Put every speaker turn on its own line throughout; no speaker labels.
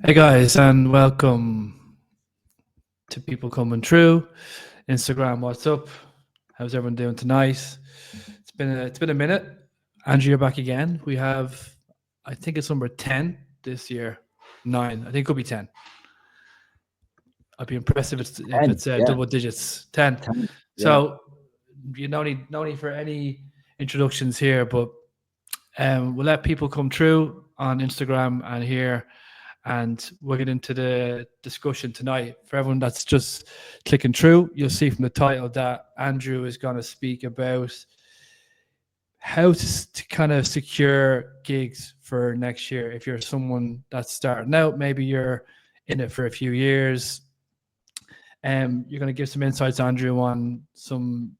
Hey guys, and welcome to People Coming True. Instagram, what's up? How's everyone doing tonight? It's been a minute. Andrew, you're back again. We have, I think it's number 10 this year. 9. I think it could be 10. I'd be impressed if it's
10, yeah.
double digits. 10.
10, yeah.
So you no need for any introductions here, but we'll let people come true on Instagram and here. And we'll get into the discussion tonight. For everyone that's just clicking through, you'll see from the title that Andrew is going to speak about how to kind of secure gigs for next year. If you're someone that's starting out, maybe you're in it for a few years. You're going to give some insights, Andrew, on some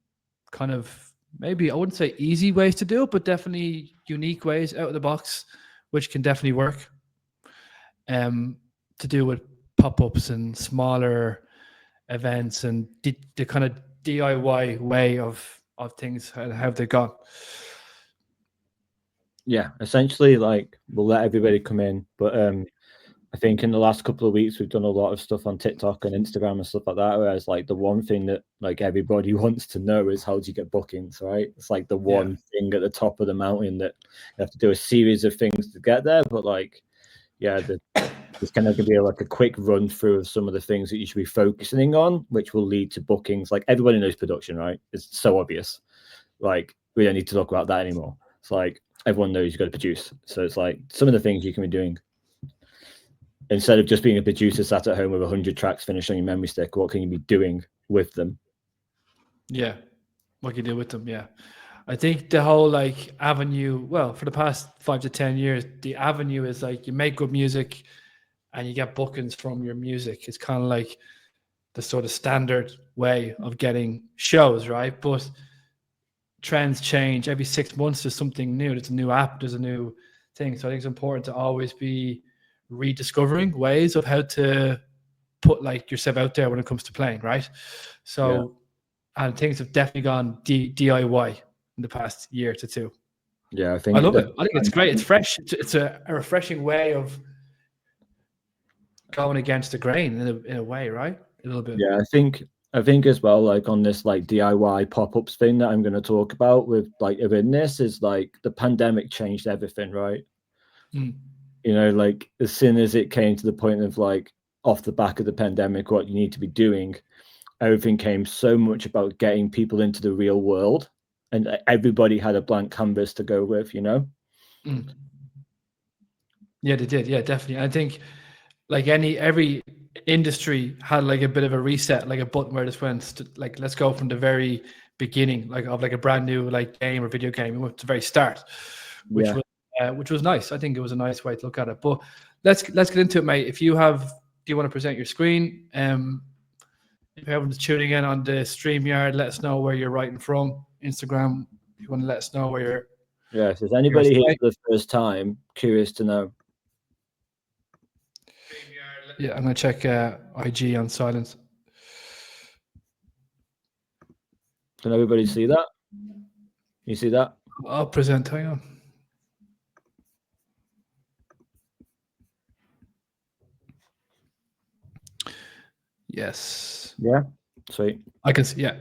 kind of maybe, I wouldn't say easy ways to do it, but definitely unique ways out of the box, which can definitely work. To do with pop-ups and smaller events and the kind of DIY way of things and how they've gone.
Yeah, essentially, like, we'll let everybody come in, but I think in the last couple of weeks we've done a lot of stuff on TikTok and Instagram and stuff like that, whereas like the one thing that like everybody wants to know is how do you get bookings, right? It's like the one thing at the top of the mountain that you have to do a series of things to get there, but like it's kind of going to be like a quick run through of some of the things that you should be focusing on, which will lead to bookings. Like everybody knows production, right? It's so obvious. Like we don't need to talk about that anymore. It's like everyone knows you've got to produce. So it's like some of the things you can be doing instead of just being a producer sat at home with 100 tracks finished on your memory stick. What can you be doing with them?
Yeah, what can you do with them? Yeah. I think the whole like avenue, well, for the past 5 to 10 years, the avenue is like you make good music and you get bookings from your music. It's kind of like the sort of standard way of getting shows, right? But trends change every 6 months. There's something new. There's a new app. There's a new thing. So I think it's important to always be rediscovering ways of how to put like yourself out there when it comes to playing, right? So, and things have definitely gone DIY in the past year to two.
Yeah, I
love it. I think it's great. It's fresh. It's a refreshing way of going against the grain in a way, right? A little bit.
Yeah, I think as well, like on this like DIY pop-ups thing that I'm going to talk about with like within this is like the pandemic changed everything, right?
Mm.
You know, like as soon as it came to the point of like off the back of the pandemic, what you need to be doing, everything came so much about getting people into the real world, and everybody had a blank canvas to go with, you know?
Mm. Yeah, they did. Yeah, definitely. I think like every industry had like a bit of a reset, like a button where this went like, let's go from the very beginning, like of like a brand new like game or video game. We went to the very start, which was nice. I think it was a nice way to look at it. But let's get into it, mate. If you have, do you want to present your screen? If everyone's tuning in on the StreamYard, let us know where you're writing from. Instagram, if you want to let us know where you're.
Yeah, if there's anybody here for the first time, curious to know.
Yeah, I'm going to check IG on silence.
Can everybody see that? You see that?
I'll present. Hang on. Yes.
Yeah. Sweet.
I can see. Yeah.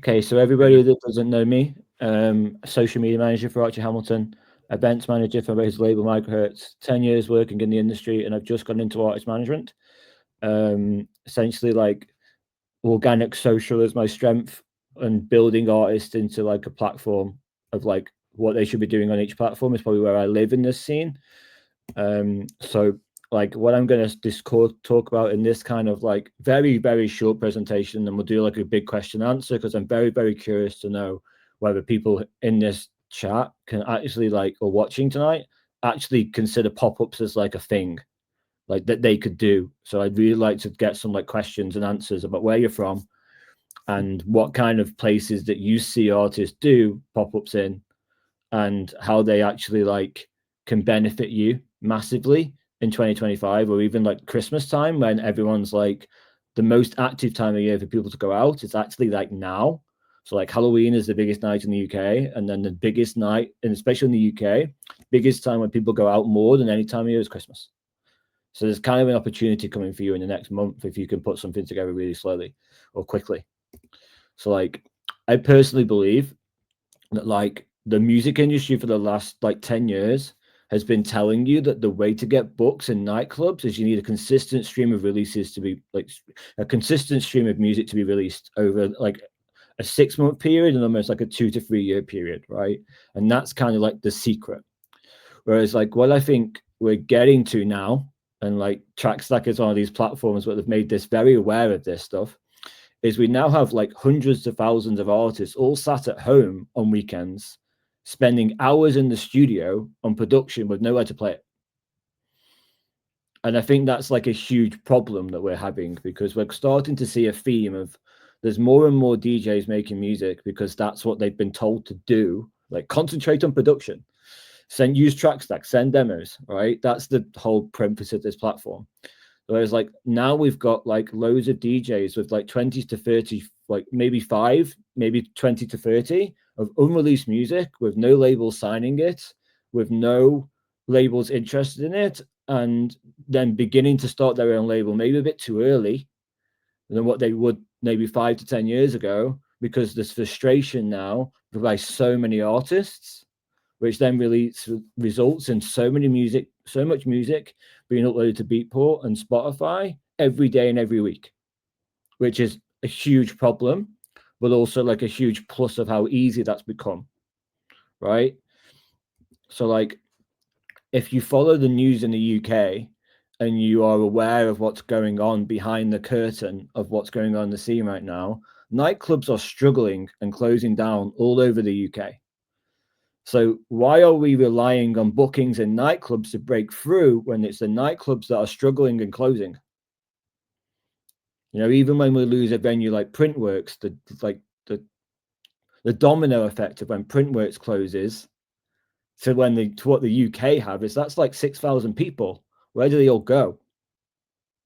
Okay, so everybody that doesn't know me, social media manager for Archie Hamilton, events manager for his label Microhertz, 10 years working in the industry, and I've just gone into artist management. Essentially, like organic social is my strength, and building artists into like a platform of like what they should be doing on each platform is probably where I live in this scene. So like what I'm going to talk about in this kind of like very, very short presentation, and we'll do like a big question answer, because I'm very, very curious to know whether people in this chat can actually like, or watching tonight, actually consider pop-ups as like a thing like that they could do. So I'd really like to get some like questions and answers about where you're from and what kind of places that you see artists do pop-ups in, and how they actually like can benefit you massively in 2025, or even like Christmas time, when everyone's like the most active time of year for people to go out. It's actually like now. So like Halloween is the biggest night in the UK, and then the biggest night, and especially in the UK, biggest time when people go out more than any time of year is Christmas. So there's kind of an opportunity coming for you in the next month if you can put something together really slowly or quickly. So like, I personally believe that like the music industry for the last like 10 years has been telling you that the way to get books in nightclubs is you need a consistent stream of releases to be like a consistent stream of music to be released over like a 6-month period and almost like a 2 to 3 year period, right? And that's kind of like the secret. Whereas like what I think we're getting to now, and like Trackstack is one of these platforms where they've made this very aware of this stuff, is we now have like hundreds of thousands of artists all sat at home on weekends, spending hours in the studio on production with nowhere to play it. And I think that's like a huge problem that we're having, because we're starting to see a theme of there's more and more DJs making music because that's what they've been told to do, like concentrate on production, use Trackstack, send demos, right? That's the whole premise of this platform. Whereas like now we've got like loads of DJs with like 20 to 30, like maybe 5, maybe 20 to 30 of unreleased music with no labels signing it, with no labels interested in it, and then beginning to start their own label, maybe a bit too early than what they would maybe 5 to 10 years ago, because there's frustration now by so many artists, which then really results in so much music being uploaded to Beatport and Spotify every day and every week, which is a huge problem, but also like a huge plus of how easy that's become, right? So like, if you follow the news in the UK and you are aware of what's going on behind the curtain of what's going on in the scene right now, nightclubs are struggling and closing down all over the UK. So why are we relying on bookings in nightclubs to break through when it's the nightclubs that are struggling and closing? You know, even when we lose a venue like Printworks, the domino effect of when Printworks closes to what the UK have is that's like 6,000 people. Where do they all go?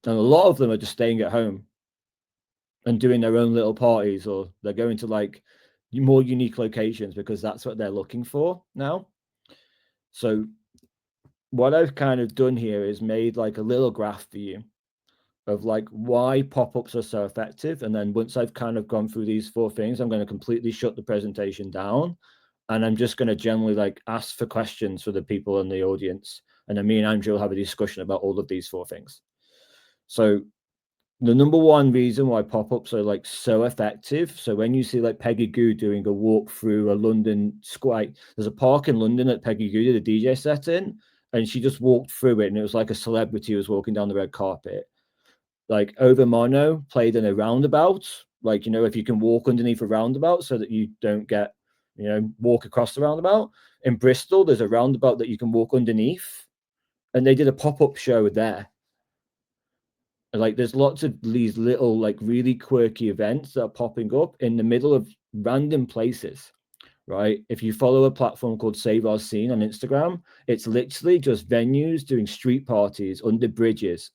And a lot of them are just staying at home and doing their own little parties, or they're going to like more unique locations because that's what they're looking for now. So what I've kind of done here is made like a little graph for you of like why pop-ups are so effective. And then once I've kind of gone through these 4 things, I'm going to completely shut the presentation down. And I'm just going to generally like ask for questions for the people in the audience. And then me and Andrew will have a discussion about all of these 4 things. So the number one reason why pop-ups are like so effective. So when you see like Peggy Goo doing a walk through a London square, there's a park in London that Peggy Goo did a DJ set in, and she just walked through it, and it was like a celebrity was walking down the red carpet. Like Over Mono played in a roundabout, like, you know, if you can walk underneath a roundabout so that you don't get, you know, walk across the roundabout. In Bristol, there's a roundabout that you can walk underneath, and they did a pop-up show there. Like there's lots of these little like really quirky events that are popping up in the middle of random places, right? If you follow a platform called Save Our Scene on Instagram, it's literally just venues doing street parties under bridges,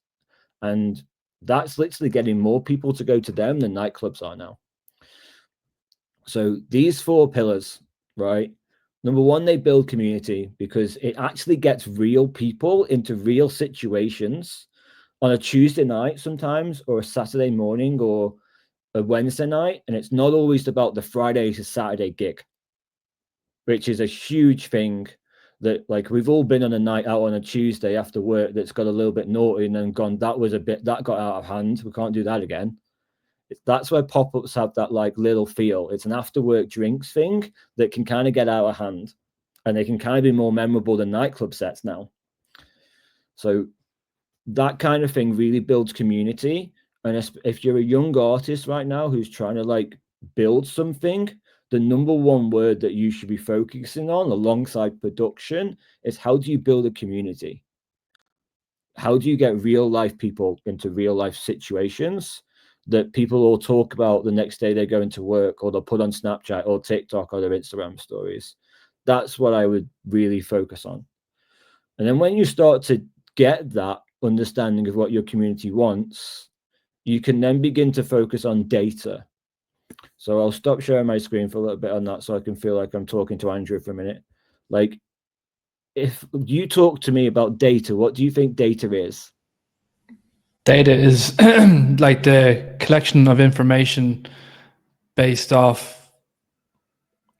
and that's literally getting more people to go to them than nightclubs are now. So these 4 pillars, right? Number one, they build community because it actually gets real people into real situations on a Tuesday night sometimes, or a Saturday morning, or a Wednesday night. And it's not always about the Friday to Saturday gig, which is a huge thing that like we've all been on a night out on a Tuesday after work that's got a little bit naughty and then gone, that got out of hand. We can't do that again. That's where pop-ups have that like little feel. It's an after work drinks thing that can kind of get out of hand, and they can kind of be more memorable than nightclub sets now. So that kind of thing really builds community. And if you're a young artist right now who's trying to like build something, the number one word that you should be focusing on alongside production is how do you build a community? How do you get real life people into real life situations that people will talk about the next day they go into work, or they'll put on Snapchat or TikTok or their Instagram stories? That's what I would really focus on. And then when you start to get that understanding of what your community wants, you can then begin to focus on data. So I'll stop sharing my screen for a little bit on that so I can feel like I'm talking to Andrew for a minute. Like, if you talk to me about data, what do you think data is?
Data is like the collection of information based off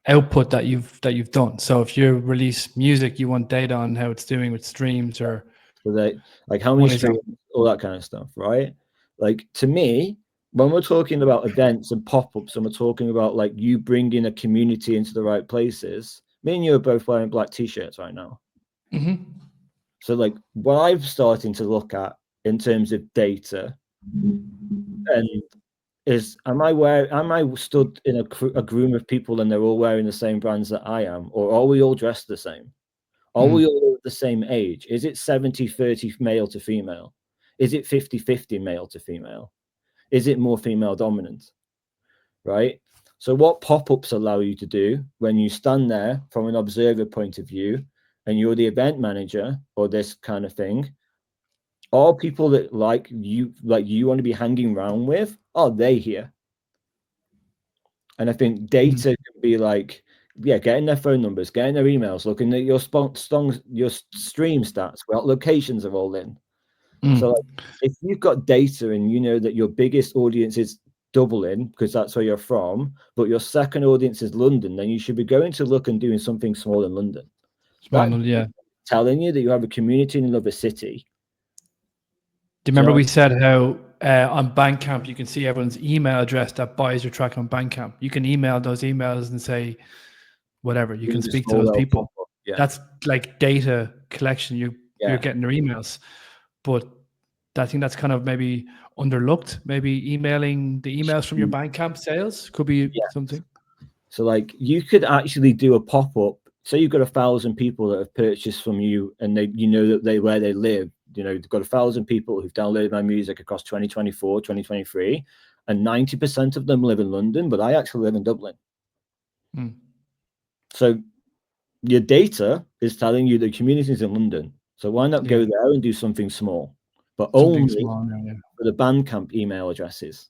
output that you've done. So if you release music, you want data on how it's doing with streams or
So they like how many
one
streams,
example.
all that kind of stuff, right? Like to me, when we're talking about events and pop-ups, and we're talking about like you bringing a community into the right places, me and you are both wearing black t-shirts right now. So like what I'm starting to look at in terms of data and is am I stood in a room of people and they're all wearing the same brands that I am, or are we all dressed the same? Are we all the same age? Is it 70-30 male to female? Is it 50-50 male to female? Is it more female dominant? Right? So what pop-ups allow you to do when you stand there from an observer point of view and you're the event manager or this kind of thing, are people that like you want to be hanging around with, are they here? And I think data can be like, yeah, getting their phone numbers, getting their emails, looking at your your stream stats, what locations are all in. So like, if you've got data and you know that your biggest audience is Dublin because that's where you're from, but your second audience is London, then you should be going to look and doing something small in London. That
Yeah.
telling you that you have a community in another city.
Do you remember we said how on Bandcamp you can see everyone's email address that buys your track on Bandcamp? You can email those emails and say whatever. You can speak to those people.
Yeah.
That's like data collection. You're getting their emails, but I think that's kind of maybe underlooked. Maybe emailing the emails from your Bandcamp sales could be something.
So like you could actually do a pop-up. Say you've got 1,000 people that have purchased from you and they, you know, that they where they live, you know, you've got 1,000 people who've downloaded my music across 2024, 2023, and 90% of them live in London, but I actually live in Dublin. So your data is telling you the community is in London. So why not go there and do something small, but only for the Bandcamp email addresses?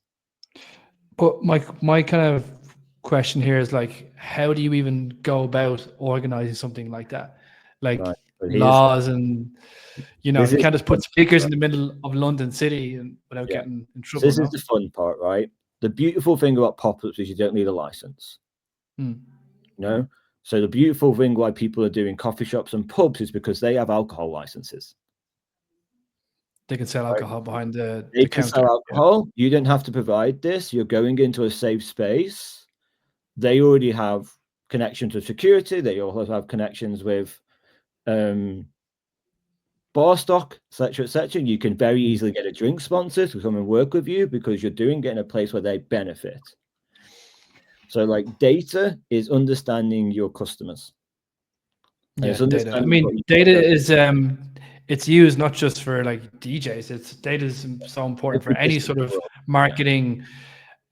But my kind of question here is like, how do you even go about organizing something like that? Like laws and, you know, you can't just put speakers in the middle of London City and without getting in trouble.
So this is the fun part, right? The beautiful thing about pop-ups is you don't need a license. No. So the beautiful thing why people are doing coffee shops and pubs is because they have alcohol licenses.
They can sell alcohol behind the
They can
counter.
sell alcohol. You don't have to provide this. You're going into a safe space. They already have connections with security. They also have connections with bar stock, etc., etc. You can very easily get a drink sponsor to come and work with you because you're doing it in a place where they benefit. So like data is understanding your customers.
Data. I mean, data is it's used not just for like DJs. It's data is so important for any sort of marketing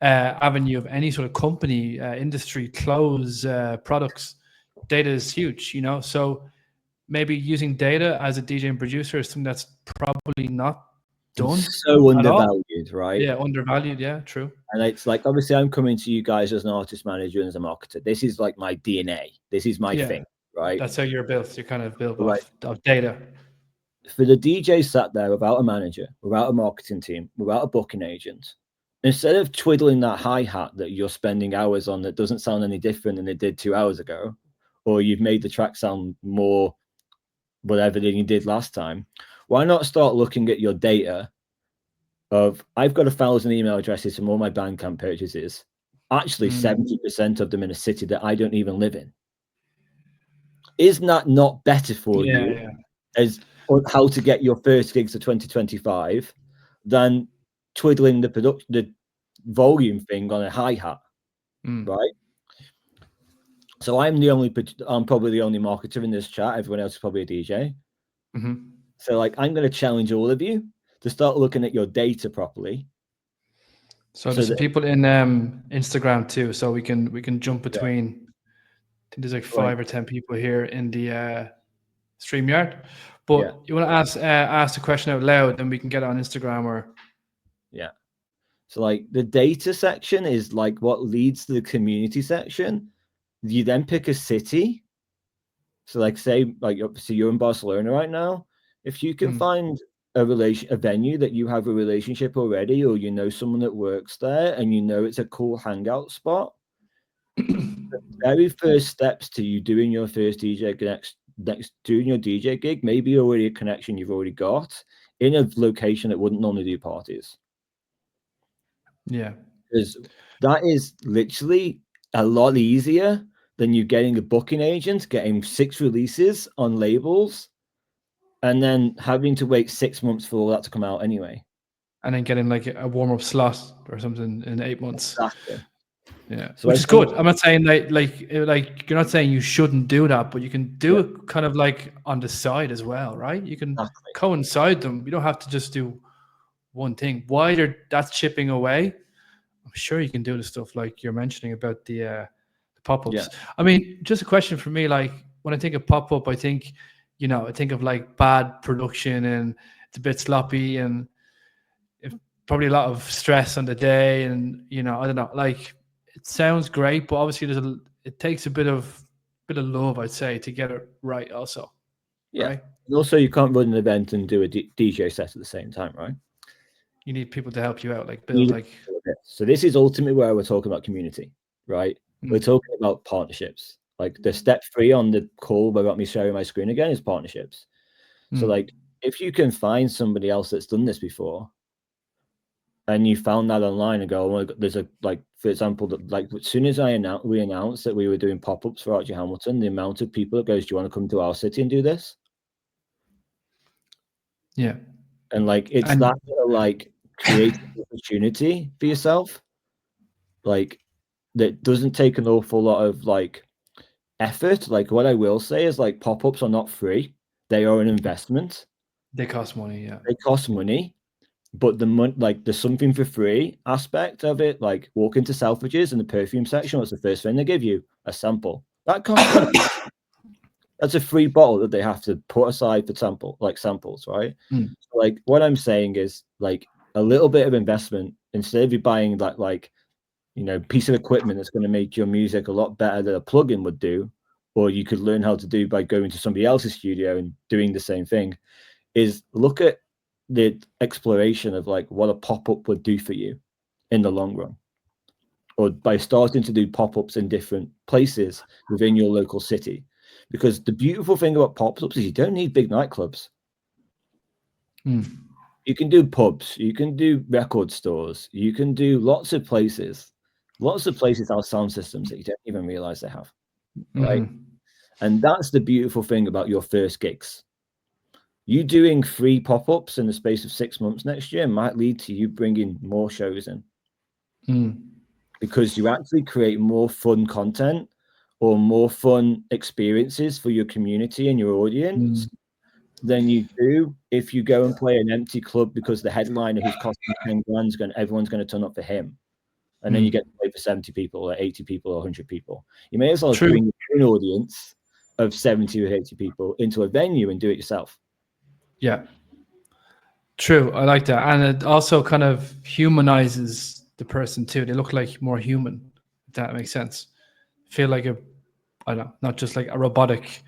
avenue of any sort of company, industry, clothes, products. Data is huge, you know. So maybe using data as a DJ and producer is something that's probably not done.
So undervalued, right?
Yeah, undervalued. Yeah, true.
And it's like, obviously, I'm coming to you guys as an artist manager and as a marketer. This is like my DNA. This is my thing, right?
That's how you're built. You're kind of built off data.
For the DJ sat there without a manager, without a marketing team, without a booking agent, instead of twiddling that hi-hat that you're spending hours on that doesn't sound any different than it did 2 hours ago, or you've made the track sound more whatever than you did last time, why not start looking at your data of, I've got 1,000 email addresses from all my Bandcamp purchases, actually 70% of them in a city that I don't even live in. Isn't that not better for you as how to get your first gigs of 2025 than twiddling the volume thing on a hi-hat, right? So I'm probably the only marketer in this chat. Everyone else is probably a DJ. So like, I'm going to challenge all of you to start looking at your data properly.
So there's some people in Instagram too, so we can jump between. I think there's like 5 or 10 people here in the StreamYard. But you want to ask the question out loud, then we can get it on Instagram or.
So like the data section is like what leads to the community section. You then pick a city. So like say like obviously you're in Barcelona right now. If you can find a venue that you have a relationship already, or you know someone that works there and you know it's a cool hangout spot, the very first steps to you doing your first DJ doing your DJ gig, maybe already a connection you've already got in a location that wouldn't normally do parties.
Yeah.
Because that is literally a lot easier than you getting a booking agent, getting 6 releases on labels, and then having to wait 6 months for all that to come out anyway.
And then getting like a warm up slot or something in 8 months.
Exactly.
Yeah,
So
which
I
is
think,
good. I'm not saying like you're not saying you shouldn't do that, but you can do it kind of like on the side as well, right? You can
exactly.
coincide them. You don't have to just do one thing. While that's chipping away, I'm sure you can do the stuff like you're mentioning about the pop-ups.
Yeah.
I mean, just a question for me, like when I think of pop-up, I think, I think of like bad production and it's a bit sloppy and probably a lot of stress on the day, and I don't know, like it sounds great, but obviously it takes a bit of love, I'd say, to get it right also.
Yeah.
Right?
And also, you can't run an event and do a DJ set at the same time, right?
You need people to help you out, like build like.
So this is ultimately where we're talking about community, right? We're talking about partnerships. Like the step 3 on the call without me sharing my screen again is partnerships. So like if you can find somebody else that's done this before and you found that online and go, oh, there's a, like, for example, that like as soon as we announced that we were doing pop-ups for Archie Hamilton, the amount of people that goes, do you want to come to our city and do this?
Yeah.
And like it's that like create opportunity for yourself, like that doesn't take an awful lot of like effort. Like what I will say is like pop-ups are not free, they are an investment.
They cost money. Yeah,
they cost money, but the money, like there's something for free aspect of it. Like walk into Selfridges in the perfume section, what's the first thing they give you? A sample. That costs money. That's a free bottle that they have to put aside for samples, right? So like what I'm saying is like a little bit of investment instead of you buying that like piece of equipment that's going to make your music a lot better than a plugin would do, or you could learn how to do by going to somebody else's studio and doing the same thing, is look at the exploration of like what a pop-up would do for you in the long run, or by starting to do pop-ups in different places within your local city. Because the beautiful thing about pop-ups is you don't need big nightclubs. You can do pubs, you can do record stores, you can do lots of places have sound systems that you don't even realize they have, right? And that's the beautiful thing about your first gigs. You doing 3 pop-ups in the space of 6 months next year might lead to you bringing more shows in, because you actually create more fun content or more fun experiences for your community and your audience than you do if you go and play an empty club because the headliner who's costing 10 grand everyone's going to turn up for him, and then you get to play for 70 people or 80 people or 100 people. You may as well bring an audience of 70 or 80 people into a venue and do it yourself.
Yeah. True. I like that. And it also kind of humanizes the person too. They look like more human, if that makes sense. Feel like I don't know, not just like a robotic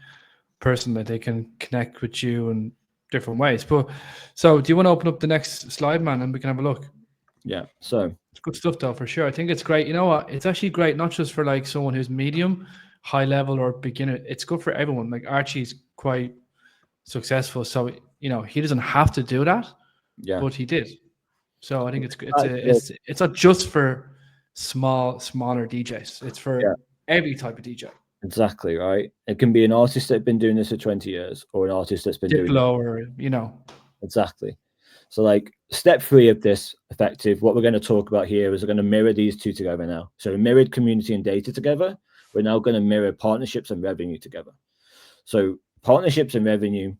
person, that they can connect with you in different ways. But so do you want to open up the next slide, man, and we can have a look?
Yeah. So
it's good stuff though, for sure. I think it's great. You know what? It's actually great, not just for like someone who's medium, high level, or beginner. It's good for everyone. Like Archie's quite successful, so he doesn't have to do that. Yeah. But he did. So I think it's not just for smaller DJs. It's for every type of DJ.
Exactly, right? It can be an artist that's been doing this for 20 years or an artist that's been doing
it.
Exactly. So like step 3 of this effective, what we're going to talk about here is we're going to mirror these two together now. So we mirrored community and data together. We're now going to mirror partnerships and revenue together. So partnerships and revenue,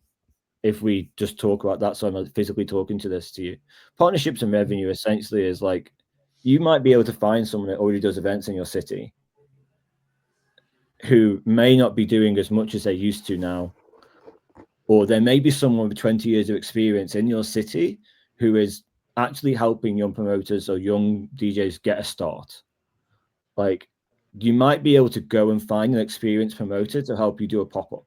if we just talk about that, so I'm not physically talking to you, partnerships and revenue essentially is like, you might be able to find someone that already does events in your city who may not be doing as much as they used to now, or there may be someone with 20 years of experience in your city who is actually helping young promoters or young DJs get a start. Like, you might be able to go and find an experienced promoter to help you do a pop-up.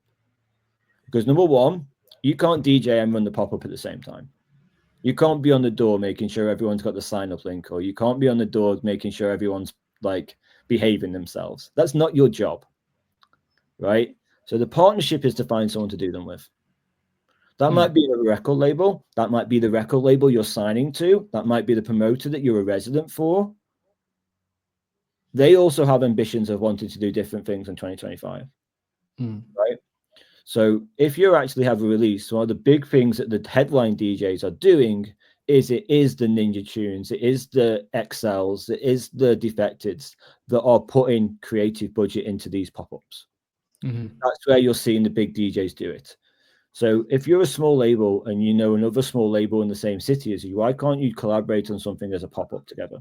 Because number one, you can't DJ and run the pop-up at the same time. You can't be on the door making sure everyone's got the sign up link, or you can't be on the door making sure everyone's like behaving themselves. That's not your job, right? So the partnership is to find someone to do them with. That might be a record label. That might be the record label you're signing to. That might be the promoter that you're a resident for. They also have ambitions of wanting to do different things in 2025, right? So if you actually have a release, one of the big things that the headline DJs are doing is it is the Ninja Tunes, it is the XLs, it is the Defecteds that are putting creative budget into these pop-ups. That's where you're seeing the big DJs do it. So if you're a small label and you know another small label in the same city as you, why can't you collaborate on something as a pop-up together?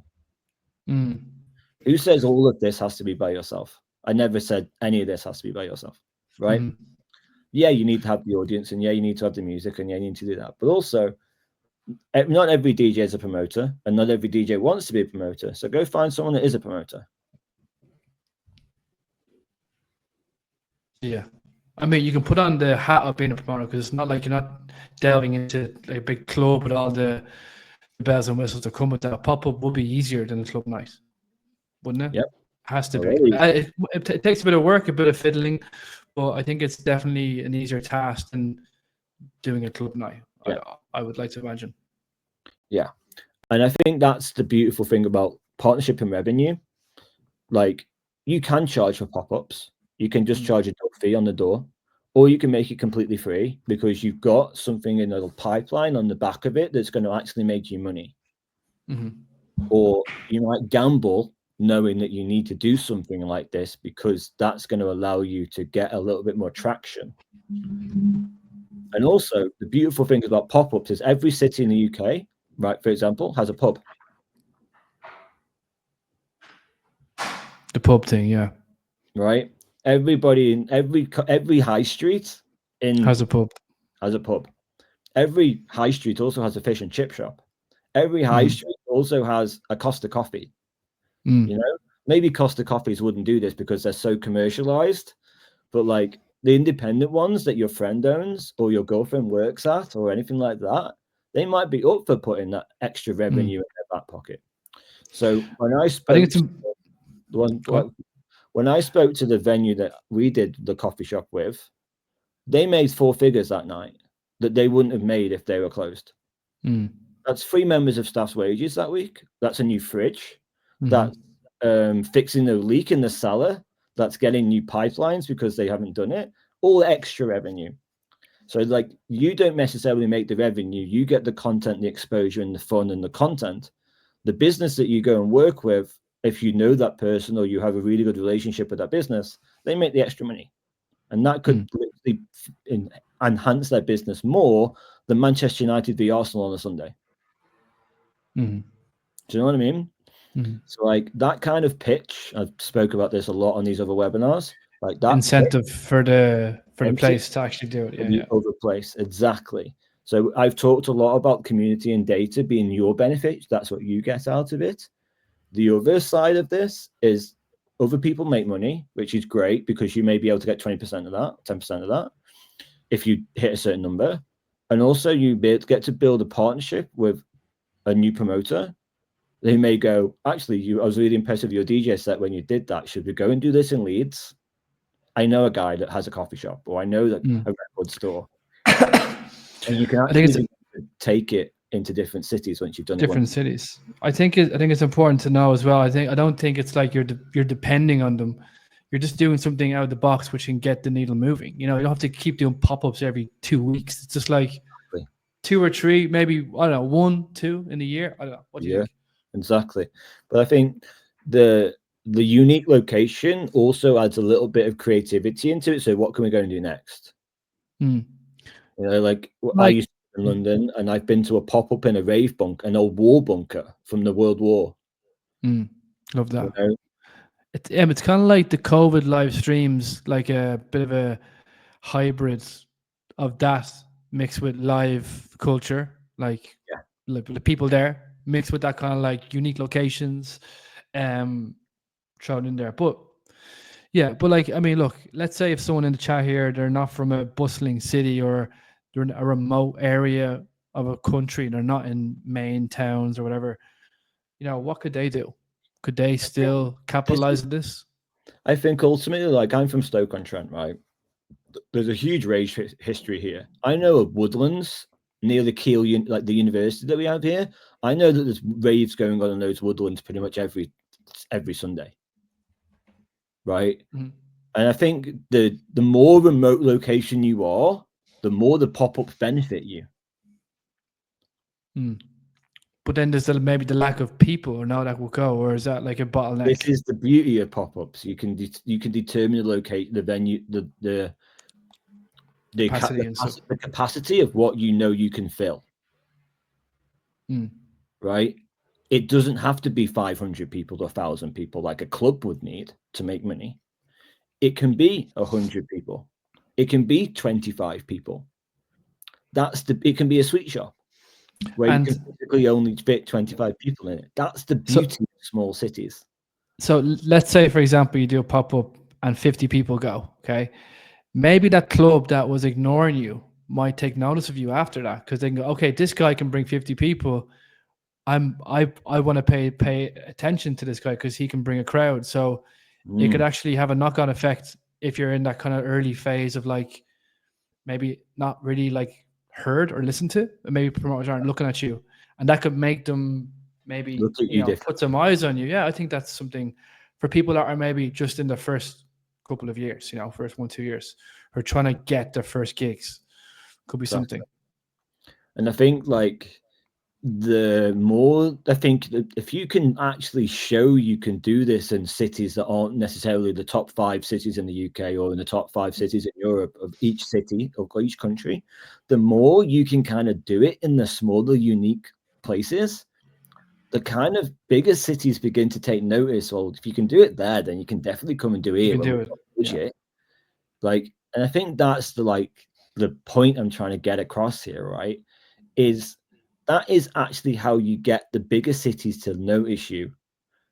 Who says all of this has to be by yourself? I never said any of this has to be by yourself, right? Yeah, you need to have the audience, and yeah, you need to have the music, and yeah, you need to do that. But also, not every DJ is a promoter, and not every DJ wants to be a promoter. So go find someone that is a promoter.
Yeah. I mean, you can put on the hat of being a promoter because it's not like you're not delving into like a big club with all the bells and whistles that come with that. Pop-up would be easier than a club night, wouldn't it?
Yep.
Has to be. It takes a bit of work, a bit of fiddling, but I think it's definitely an easier task than doing a club night. Yeah. I would like to imagine.
Yeah. And I think that's the beautiful thing about partnership and revenue. Like, you can charge for pop-ups. You can just charge a fee on the door, or you can make it completely free because you've got something in a little pipeline on the back of it that's going to actually make you money. Or you might gamble knowing that you need to do something like this because that's going to allow you to get a little bit more traction. And also, the beautiful thing about pop-ups is every city in the UK, right, for example, has a pub.
The pub thing, yeah.
Right? Everybody in every high street
has a pub.
Every high street also has a fish and chip shop. Every high street also has a Costa coffee. You know, maybe Costa coffees wouldn't do this because they're so commercialized, but like the independent ones that your friend owns or your girlfriend works at or anything like that, they might be up for putting that extra revenue in their back pocket. So when I spoke when I spoke to the venue that we did the coffee shop with, they made 4 figures that night that they wouldn't have made if they were closed. That's 3 members of staff's wages that week. That's a new fridge. That's fixing the leak in the cellar. That's getting new pipelines because they haven't done it. All extra revenue. So like, you don't necessarily make the revenue. You get the content, the exposure, and the fun and the content. The business that you go and work with, if you know that person or you have a really good relationship with that business, they make the extra money. And that could literally enhance their business more than Manchester United v Arsenal on a Sunday. Do you know what I mean? So like that kind of pitch, I've spoke about this a lot on these other webinars, like that
incentive for the place to actually do it. Yeah.
Other place. Exactly. So I've talked a lot about community and data being your benefit. That's what you get out of it. The other side of this is other people make money, which is great because you may be able to get 20% of that, 10% of that, if you hit a certain number. And also you get to build a partnership with a new promoter. They may go, actually, I was really impressed with your DJ set when you did that. Should we go and do this in Leeds? I know a guy that has a coffee shop, or I know that a record store. And you can actually take it into different cities once you've done
different cities. I think it's important to know as well. I don't think it's like you're depending on them. You're just doing something out of the box which can get the needle moving. You know, you don't have to keep doing pop-ups every 2 weeks. It's just like 2 or 3, maybe, I don't know, 1, 2 in a year. I don't know. What do you think?
Exactly. But I think the unique location also adds a little bit of creativity into it. So what can we go and do next? You know, like I used to live in London, and I've been to a pop-up in a rave bunker, an old war bunker from the World War.
Love that.
You know?
It's kind of like the COVID live streams, like a bit of a hybrid of that mixed with live culture, like the people there mixed with that kind of like unique locations thrown in there. But like, I mean, look, let's say if someone in the chat here, they're not from a bustling city or they're in a remote area of a country and they're not in main towns or whatever, you know, what could they do? Could they still capitalize on this?
I think ultimately, like, I'm from Stoke-on-Trent, right? There's a huge rave history here. I know of Woodlands near the Keele, like the university that we have here. I know that there's raves going on in those woodlands pretty much every Sunday, right?
Mm-hmm.
And I think the more remote location you are, the more the pop-ups benefit you.
Mm. But then there's maybe the lack of people or now that will go, or is that like a bottleneck?
This is the beauty of pop-ups. You can determine the location, the venue, the capacity of what you know you can fill.
Mm.
Right? It doesn't have to be 500 people to 1,000 people like a club would need to make money. It can be 100 people. It can be 25 people. It can be a sweet shop where you can typically only fit 25 people in it. That's the beauty of small cities.
So let's say, for example, you do a pop-up and 50 people go, okay? Maybe that club that was ignoring you might take notice of you after that because they can go, okay, this guy can bring 50 people. I want to pay attention to this guy because he can bring a crowd. So it could actually have a knock-on effect if you're in that kind of early phase of like maybe not really like heard or listened to, and maybe promoters aren't looking at you, and that could make them maybe put some eyes on you. Yeah, I think that's something for people that are maybe just in the first couple of years, you know, first 1-2 years, or trying to get their first gigs. Could be something.
And I think like the more, I think that if you can actually show you can do this in cities that aren't necessarily the top 5 cities in the UK or in the top 5 cities in Europe of each city or each country, the more you can kind of do it in the smaller, unique places, the kind of bigger cities begin to take notice. Well, if you can do it there, then you can definitely come and do it.
You can do it.
Yeah. Like, and I think that's the point I'm trying to get across here, right? That is actually how you get the bigger cities to notice you,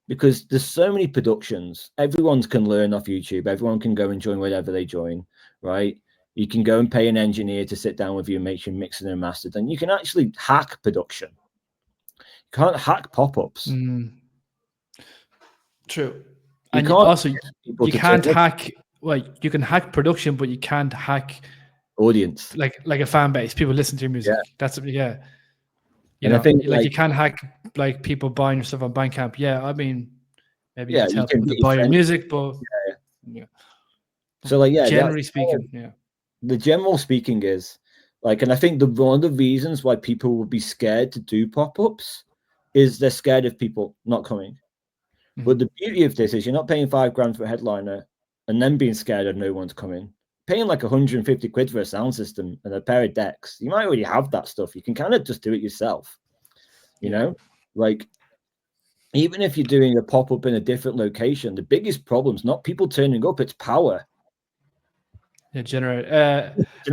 because there's so many productions. Everyone can learn off YouTube. Everyone can go and join whatever they join, right? You can go and pay an engineer to sit down with you and make sure mixing and mastered. And you can actually hack production. You can't hack pop-ups.
True. And also, you can't hack. Well, you can hack production, but you can't hack
audience.
Like a fan base. People listen to your music.
Yeah.
That's You
and
know,
I think
like you can't hack like people buying your stuff on Bandcamp. Yeah, I mean, maybe you tell
can
people to buy your music, but
So like,
generally speaking,
the general speaking is like, and I think one of the reasons why people would be scared to do pop-ups is they're scared of people not coming. But the beauty of this is you're not paying £5,000 for a headliner and then being scared of no one's coming. Paying like 150 quid for a sound system and a pair of decks, you might already have that stuff. You can kind of just do it yourself. You know, like even if you're doing a pop-up in a different location, the biggest problem's not people turning up, it's power.
Yeah, generate.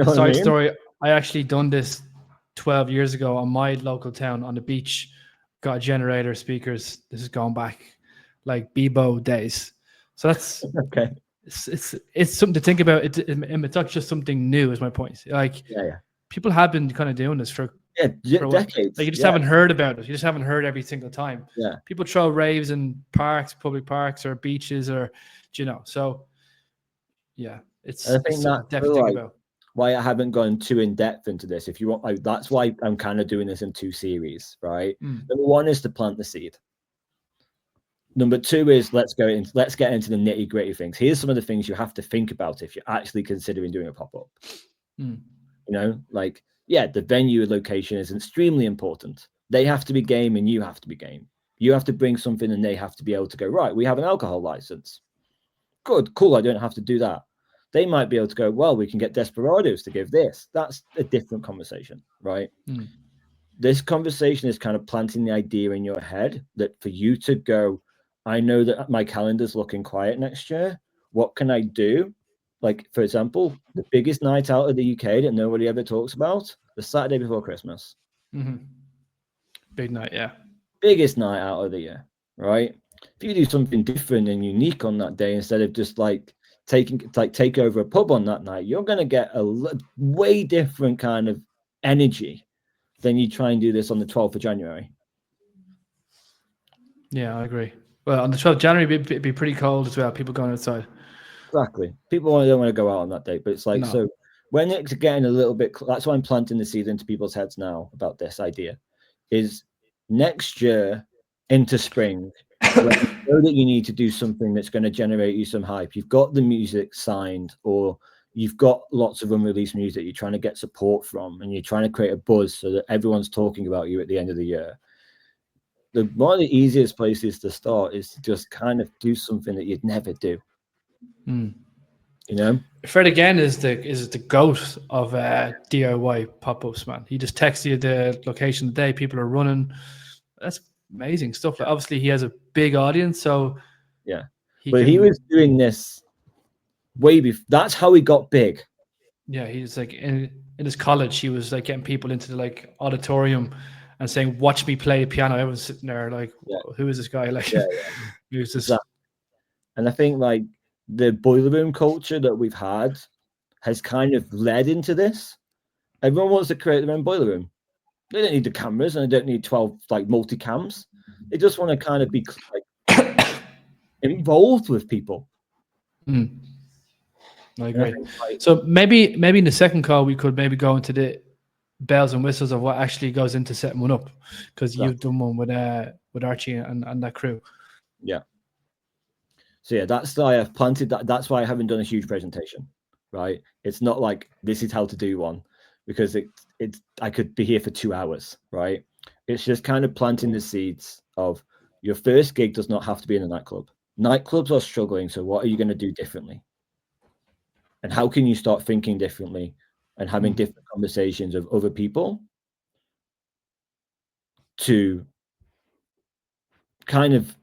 Side story, I actually done this 12 years ago on my local town on the beach. Got a generator, speakers. This is going back like Bebo days. So that's
okay.
It's something to think about. It's not just something new, is my point. Like people have been kind of doing this for
decades.
Like you just haven't heard about it. You just haven't heard every single time.
Yeah,
people throw raves in parks, public parks, or beaches, or so. Yeah, it's something to definitely think about.
Why I haven't gone too in depth into this. If you want, like, that's why I'm kind of doing this in 2 series, right? Number 1 is to plant the seed. Number 2 is let's get into the nitty gritty things. Here's some of the things you have to think about if you're actually considering doing a pop-up. You know, like, the venue location is extremely important. They have to be game and you have to be game. You have to bring something and they have to be able to go, right, we have an alcohol license. Good, cool, I don't have to do that. They might be able to go, well, we can get Desperados to give this. That's a different conversation, right? This conversation is kind of planting the idea in your head that for you to go, I know that my calendar's looking quiet next year. What can I do? Like, for example, the biggest night out of the UK that nobody ever talks about, the Saturday before Christmas.
Big night, yeah.
Biggest night out of the year, right? If you do something different and unique on that day, instead of just like take over a pub on that night, you're going to get a way different kind of energy then you try and do this on the 12th of January.
Yeah, I agree. Well, on the 12th of January, it'd be pretty cold as well. People going outside.
Exactly. People don't want to go out on that date, but it's like,
No.
so when it's getting a little bit, that's why I'm planting the seed into people's heads now about this idea, is next year into spring, when you know that you need to do something that's going to generate you some hype. You've got the music signed, or you've got lots of unreleased music you're trying to get support from, and you're trying to create a buzz so that everyone's talking about you at the end of the year. One of the easiest places to start is to just kind of do something that you'd never do.
Mm.
You know,
Fred again is the goat of DIY pop-ups, man. He just texts you the location of the day. People are running. That's amazing stuff. Like, obviously, he has a big audience, so
yeah.
he
was doing this way before. That's how he got big.
Yeah, he's like in his college. He was like getting people into the like auditorium and saying, "Watch me play piano." Everyone's sitting there like, "Who is this guy?" Like, he was just.
Exactly. And I think like the boiler room culture that we've had has kind of led into this. Everyone wants to create their own boiler room. They don't need the cameras, and they don't need 12 like multi-cams. They just want to kind of be like involved with people.
Mm. I agree. So maybe in the second call we could maybe go into the bells and whistles of what actually goes into setting one up, because you've done one with Archie and that crew.
Yeah. So yeah, that's why I've planted that. That's why I haven't done a huge presentation, right? It's not like this is how to do one, because I could be here for 2 hours, right? It's just kind of planting the seeds of your first gig does not have to be in a nightclub. Nightclubs are struggling, so what are you going to do differently? And how can you start thinking differently and having different conversations with other people to kind of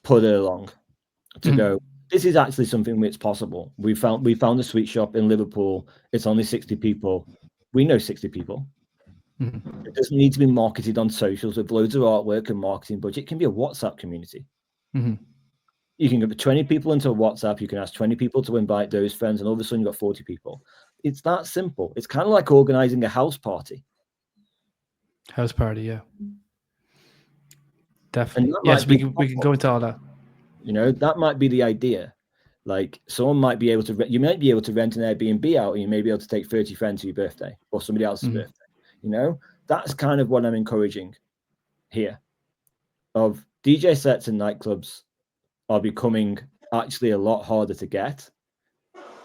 put it along to go, this is actually something that's possible. We found a sweet shop in Liverpool. It's only 60 people. We know 60 people. It doesn't need to be marketed on socials with loads of artwork and marketing budget. It can be a WhatsApp community. You can get 20 people into a WhatsApp. You can ask 20 people to invite those friends, and all of a sudden you've got 40 people. It's that simple. It's kind of like organizing a house party.
House party, yeah. Definitely. Yes, we can go into all that.
You know, that might be the idea. Like someone might be able to, you might be able to rent an Airbnb out, and you may be able to take 30 friends to your birthday or somebody else's birthday. You know, that's kind of what I'm encouraging here. Of DJ sets and nightclubs are becoming actually a lot harder to get,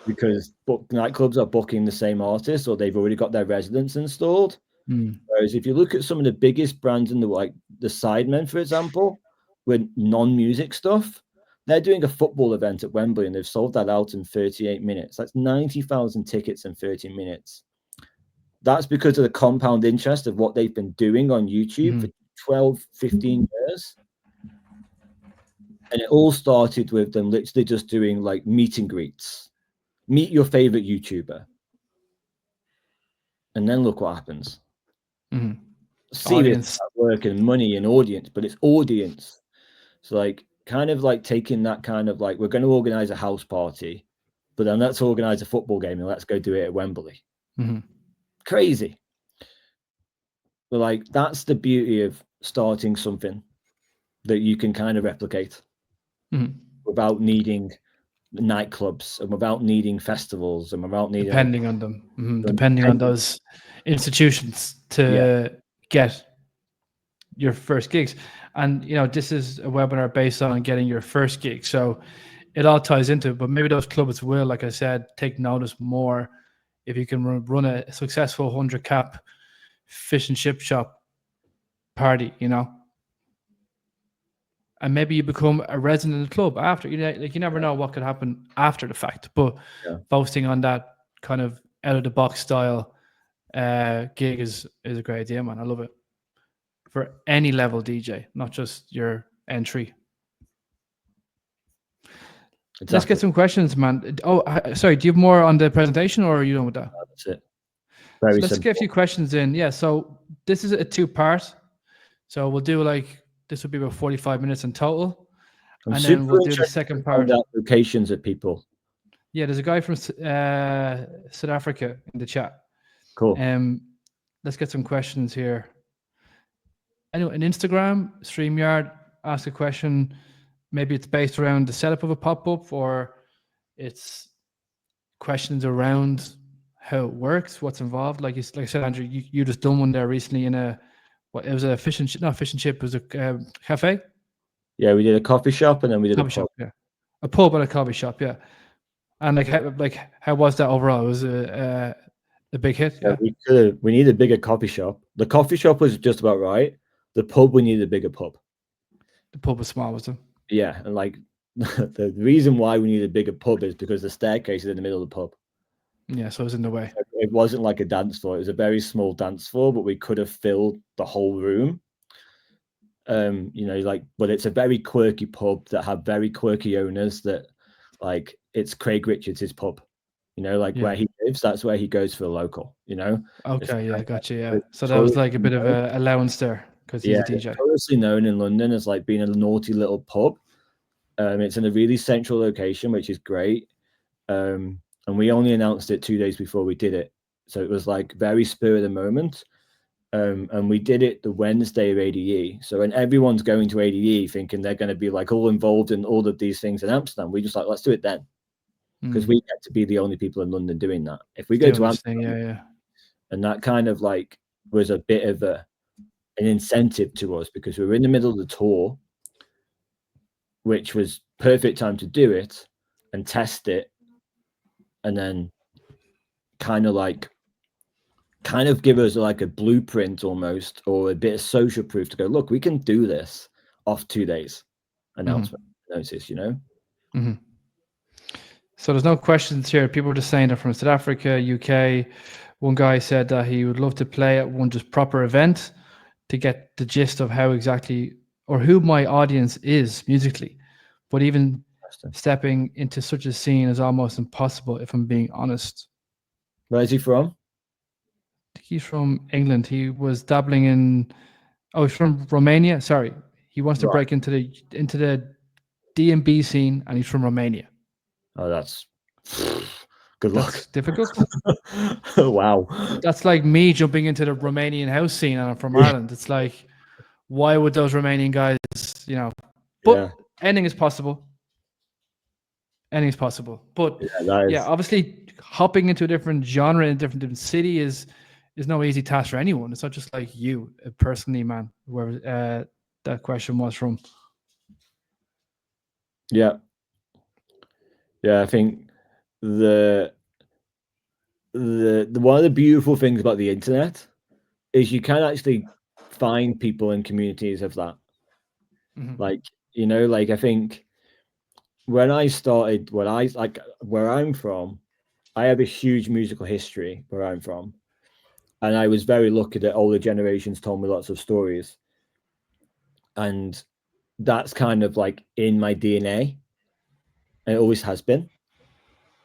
because nightclubs are booking the same artists, or they've already got their residents installed. Whereas if you look at some of the biggest brands in the, like the Sidemen, for example, with non-music stuff, they're doing a football event at Wembley and they've sold that out in 38 minutes. That's 90,000 tickets in 30 minutes. That's because of the compound interest of what they've been doing on YouTube for 12, 15 years. And it all started with them literally just doing like meet and greets. Meet your favorite YouTuber. And then look what happens. Serious work and money and audience, but it's audience. So like kind of like taking that kind of like, we're going to organize a house party, but then let's organize a football game and let's go do it at Wembley. Crazy. But like that's the beauty of starting something that you can kind of replicate without needing nightclubs and without needing festivals and without needing
depending on them, depending on those institutions to get your first gigs. And you know, this is a webinar based on getting your first gig, so it all ties into it. But maybe those clubs will, like I said, take notice more if you can run a successful 100 cap fish and chip shop party, you know. And maybe you become a resident of the club after. You know, like you never know what could happen after the fact. But boasting on that kind of out of the box style gig is a great idea, man. I love it for any level DJ, not just your entry. Exactly. Let's get some questions, man. Oh, sorry. Do you have more on the presentation, or are you done with that?
That's it.
So let's get a few questions in. Yeah. So this is a 2-part. So we'll do like, this will be about 45 minutes in total. And then we'll do the second part.
Locations of people.
Yeah, there's a guy from South Africa in the chat.
Cool.
let's get some questions here. Anyway, an Instagram, StreamYard, ask a question. Maybe it's based around the setup of a pop-up, or it's questions around how it works, what's involved. Like I said, Andrew, you just done one there recently in a, what, it was a fish and chip, not fish and chip, it was a cafe?
Yeah, we did a coffee shop and then we did a
Coffee
pub.
shop, yeah. A pub and a coffee shop, yeah. And how was that overall? It was a big hit, yeah.
We needed a bigger coffee shop. The coffee shop was just about right. The pub, we needed a bigger pub.
The pub was small, was it?
Yeah, and like the reason why we needed a bigger pub is because the staircase is in the middle of the pub.
Yeah, so it was in the way.
It wasn't like a dance floor. It was a very small dance floor, but we could have filled the whole room. You know, like, but it's a very quirky pub that have very quirky owners that, like, it's Craig Richards' pub. You know, like where he lives, that's where he goes for the local, you know?
Okay, yeah, gotcha, yeah. So that was like a bit of a allowance there because he's a DJ.
It's obviously known in London as like being a naughty little pub. It's in a really central location, which is great. And we only announced it 2 days before we did it. So it was like very spur of the moment. And we did it the Wednesday of ADE. So when everyone's going to ADE thinking they're going to be like all involved in all of these things in Amsterdam, we just like, let's do it then. Because we get to be the only people in London doing that. If we go to Amsterdam, and that kind of like was a bit of an incentive to us because we were in the middle of the tour, which was perfect time to do it and test it, and then kind of give us like a blueprint almost, or a bit of social proof to go, look, we can do this off 2 days announcement notice, you know?
So there's no questions here. People are just saying they're from South Africa, UK. One guy said that he would love to play at one just proper event to get the gist of how exactly or who my audience is musically. But even stepping into such a scene is almost impossible, if I'm being honest.
Where is he from?
He's from England. He was dabbling in, he's from Romania. Sorry. He wants to break into the D&B scene, and he's from Romania.
Oh, that's good luck.
That's difficult.
Wow.
That's like me jumping into the Romanian house scene, and I'm from Ireland. It's like, why would those Romanian guys, you know? But anything is possible. Anything is possible. But obviously, hopping into a different genre in a different city is no easy task for anyone. It's not just like you personally, man. Where that question was from.
Yeah, I think the one of the beautiful things about the internet is you can actually find people in communities of that. Like, you know, like I think when I started, where I'm from, I have a huge musical history where I'm from, and I was very lucky that older generations told me lots of stories, and that's kind of like in my DNA, and it always has been.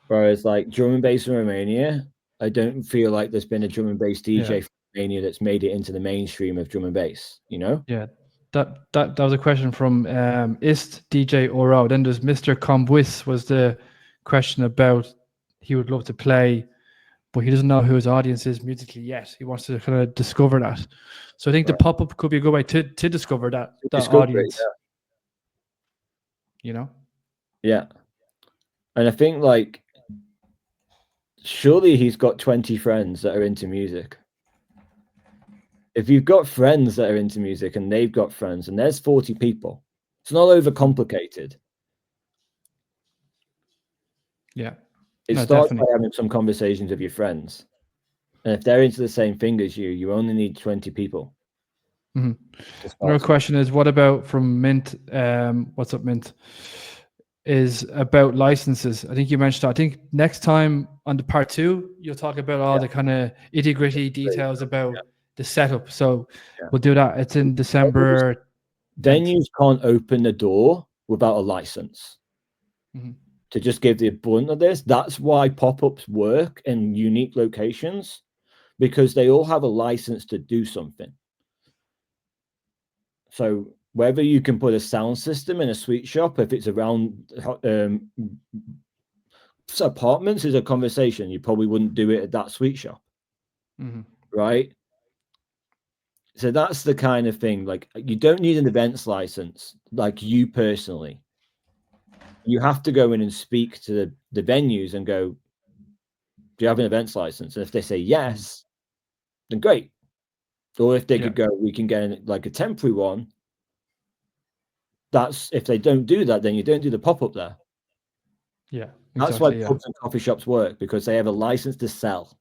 Whereas like drum and bass in Romania, I don't feel like there's been a drum and bass DJ from Romania that's made it into the mainstream of drum and bass, you know?
Yeah, that was a question from Ist DJ Oro. Then there's Mr. Combuis was the question about he would love to play, but he doesn't know who his audience is musically yet. He wants to kind of discover that. So I think the pop-up could be a good way to discover that audience. You know?
Yeah. And I think like surely he's got 20 friends that are into music. If you've got friends that are into music and they've got friends and there's 40 people, it's not overcomplicated.
Yeah.
It starts by having some conversations with your friends. And if they're into the same thing as you only need 20 people.
Another question is, what about from Mint? What's up, Mint? Is about licenses. I think you mentioned, I think next time on the part 2, you'll talk about all the kind of itty-gritty details about the setup. So we'll do that. It's in December.
Venues can't open the door without a license. To just give the blunt of this, that's why pop-ups work in unique locations, because they all have a license to do something. So whether you can put a sound system in a sweet shop, if it's around apartments, is a conversation. You probably wouldn't do it at that sweet shop, right? So that's the kind of thing. Like, you don't need an events license, like you personally. You have to go in and speak to the venues and go, do you have an events license? And if they say yes, then great. Or if they could go, we can get like a temporary one. That's if they don't do that, then you don't do the pop-up there.
Yeah, exactly.
That's why pubs and coffee shops work, because they have a license to sell.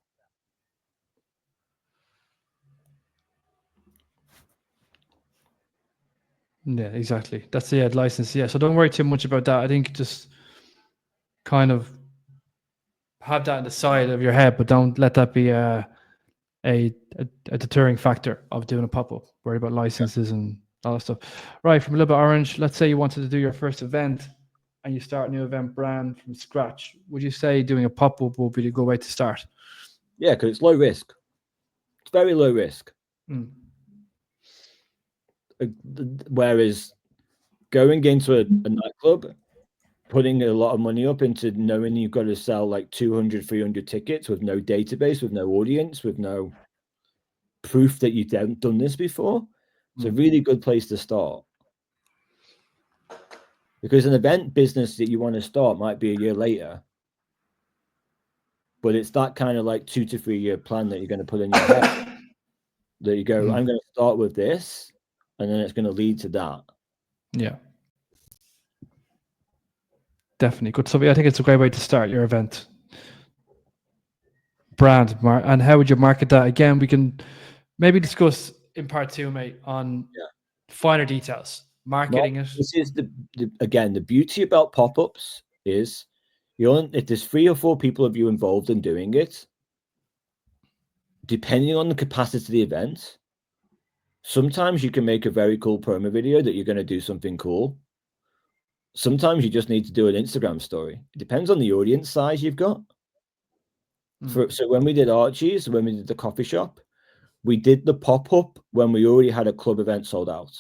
Yeah, exactly. That's the license. Yeah, so don't worry too much about that. I think just kind of have that in the side of your head, but don't let that be a deterring factor of doing a pop-up. Worry about licenses and all that stuff. Right, from a little bit orange, let's say you wanted to do your first event and you start a new event brand from scratch. Would you say doing a pop-up will be a good way to start?
Yeah, because it's low risk. It's very low risk. Whereas going into a nightclub, putting a lot of money up into knowing you've got to sell like 200, 300 tickets with no database, with no audience, with no proof that you've done this before, it's a really good place to start. Because an event business that you want to start might be a year later, but it's that kind of like 2 to 3 year plan that you're going to put in your head. That you go, I'm going to start with this, and then it's going to lead to that.
Yeah. Definitely good. So I think it's a great way to start your event brand. And how would you market that? Again, we can maybe discuss in part 2, mate, on finer details, marketing it.
This is again, the beauty about pop-ups is if there's 3 or 4 people of you involved in doing it, depending on the capacity of the event, sometimes you can make a very cool promo video that you're going to do something cool. Sometimes you just need to do an Instagram story. It depends on the audience size you've got. So when we did Archie's, when we did the coffee shop, we did the pop-up when we already had a club event sold out.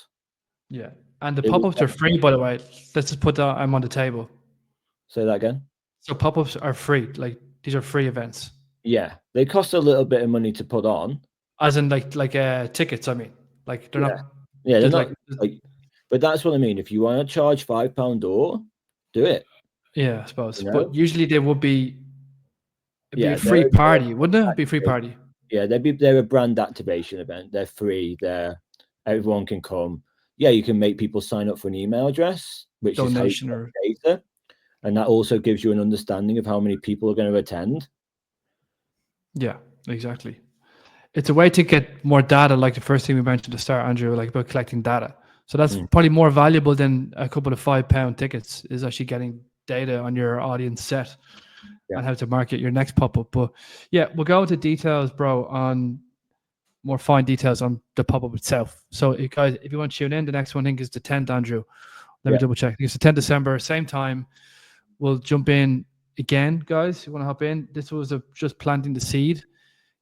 Yeah. And the pop-ups are free, by the way. Let's just put that on the table.
Say that again.
So pop-ups are free. Like, these are free events.
Yeah. They cost a little bit of money to put on.
As in like tickets, I mean. Like, they're not...
Yeah, they're not... But that's what I mean. If you want to charge £5 door, do it.
Yeah, I suppose. But usually they would be... It'd be a free party, wouldn't it? It'd be a free party.
Yeah, they're a brand activation event. They're free. Everyone can come. Yeah, you can make people sign up for an email address, which
donation
is how you get data, and that also gives you an understanding of how many people are going to attend.
Yeah, exactly. It's a way to get more data, like the first thing we mentioned to start, Andrew, like about collecting data. So that's probably more valuable than a couple of £5 tickets, is actually getting data on your audience set and how to market your next pop-up. But yeah, we'll go into details, bro, on more fine details on the pop-up itself. So guys, if you want to tune in, the next one I think is the 10th, Andrew. Let me double check. I think it's the 10th December, same time. We'll jump in again, guys. You want to hop in? This was just planting the seed,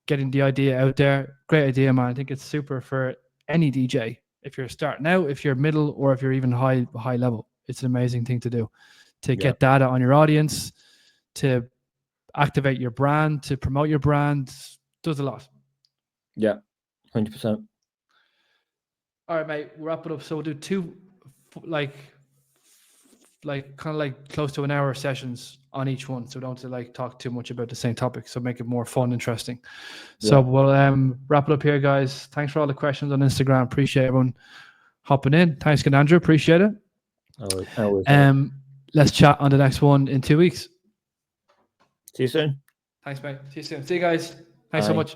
getting the idea out there. Great idea, man. I think it's super for any DJ. If you're starting out, if you're middle, or if you're even high level, it's an amazing thing to do, to get data on your audience, to activate your brand, to promote your brand. Does a lot.
Yeah, 100%.
All right, mate. We'll wrap it up. So we'll do 2, like kind of like close to an hour sessions on each one, so we don't have to like talk too much about the same topic. So make it more fun, interesting. So we'll wrap it up here, guys. Thanks for all the questions on Instagram. Appreciate everyone hopping in. Thanks again, Andrew. Appreciate it.
Always.
Let's chat on the next one in 2 weeks.
See you soon.
Thanks, mate. See you soon. See you guys. Thanks so much.